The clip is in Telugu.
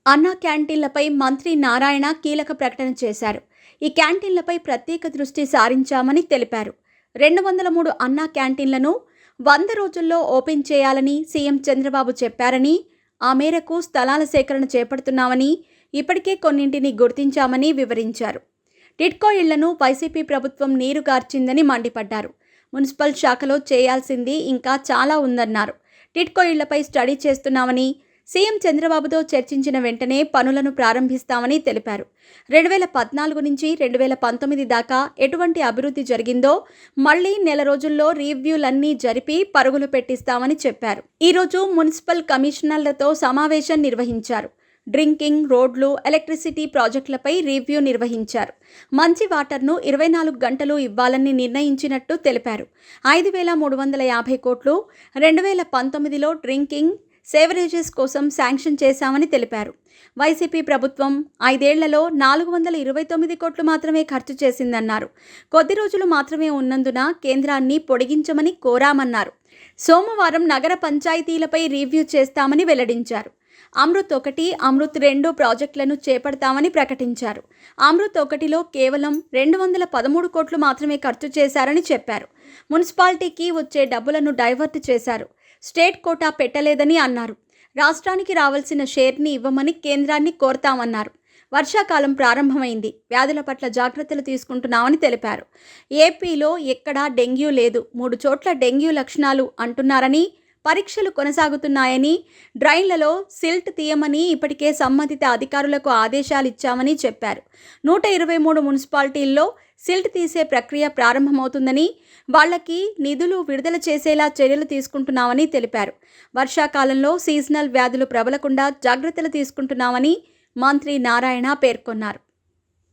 అన్నా క్యాంటీన్లపై మంత్రి నారాయణ కీలక ప్రకటన చేశారు. ఈ క్యాంటీన్లపై ప్రత్యేక దృష్టి సారించామని తెలిపారు. 203 అన్నా క్యాంటీన్లను 100 రోజుల్లో ఓపెన్ చేయాలని సీఎం చంద్రబాబు చెప్పారని, ఆ మేరకు స్థలాల సేకరణ చేపడుతున్నామని, ఇప్పటికే కొన్నింటిని గుర్తించామని వివరించారు. టిడ్కో ఇళ్లను వైసీపీ ప్రభుత్వం నీరుగార్చిందని మండిపడ్డారు. మున్సిపల్ శాఖలో చేయాల్సింది ఇంకా చాలా ఉందన్నారు. టిడ్కో ఇళ్లపై స్టడీ చేస్తున్నామని, సీఎం చంద్రబాబుతో చర్చించిన వెంటనే పనులను ప్రారంభిస్తామని తెలిపారు. 2014 నుంచి 2019 దాకా ఎటువంటి అభివృద్ధి జరిగిందో మళ్లీ నెల రోజుల్లో రివ్యూలన్నీ జరిపి పరుగులు పెట్టిస్తామని చెప్పారు. ఈరోజు మున్సిపల్ కమిషనర్లతో సమావేశం నిర్వహించారు. డ్రింకింగ్, రోడ్లు, ఎలక్ట్రిసిటీ ప్రాజెక్టులపై రివ్యూ నిర్వహించారు. మంచి వాటర్ను 24 గంటలు ఇవ్వాలని నిర్ణయించినట్టు తెలిపారు. 5,350 కోట్లు 2019లో డ్రింకింగ్, సేవరేజెస్ కోసం శాంక్షన్ చేశామని తెలిపారు. వైసీపీ ప్రభుత్వం 5 ఏళ్లలో 429 కోట్లు మాత్రమే ఖర్చు చేసిందన్నారు. కొద్ది రోజులు మాత్రమే ఉన్నందున కేంద్రాన్ని పొడిగించమని కోరామన్నారు. సోమవారం నగర పంచాయతీలపై రివ్యూ చేస్తామని వెల్లడించారు. అమృత్ 1, అమృత్ 2 ప్రాజెక్టులను చేపడతామని ప్రకటించారు. అమృత్ 1లో కేవలం 213 కోట్లు మాత్రమే ఖర్చు చేశారని చెప్పారు. మున్సిపాలిటీకి వచ్చే డబ్బులను డైవర్ట్ చేశారు. స్టేట్ కోటా పెట్టలేదని అన్నారు. రాష్ట్రానికి రావాల్సిన షేర్ని ఇవ్వమని కేంద్రాన్ని కోరతామన్నారు. వర్షాకాలం ప్రారంభమైంది. వ్యాధుల పట్ల జాగ్రత్తలు తీసుకుంటున్నామని తెలిపారు. ఏపీలో ఎక్కడా డెంగ్యూ లేదు. 3 చోట్ల డెంగ్యూ లక్షణాలు అంటున్నారని, పరీక్షలు కొనసాగుతున్నాయని, డ్రైన్లలో సిల్ట్ తీయమని ఇప్పటికే సంబంధిత అధికారులకు ఆదేశాలిచ్చామని చెప్పారు. 123 మున్సిపాలిటీల్లో సిల్ట్ తీసే ప్రక్రియ ప్రారంభమవుతుందని, వాళ్లకి నిధులు విడుదల చేసేలా చర్యలు తీసుకుంటున్నామని తెలిపారు. వర్షాకాలంలో సీజనల్ వ్యాధులు ప్రబలకుండా జాగ్రత్తలు తీసుకుంటున్నామని మంత్రి నారాయణ పేర్కొన్నారు.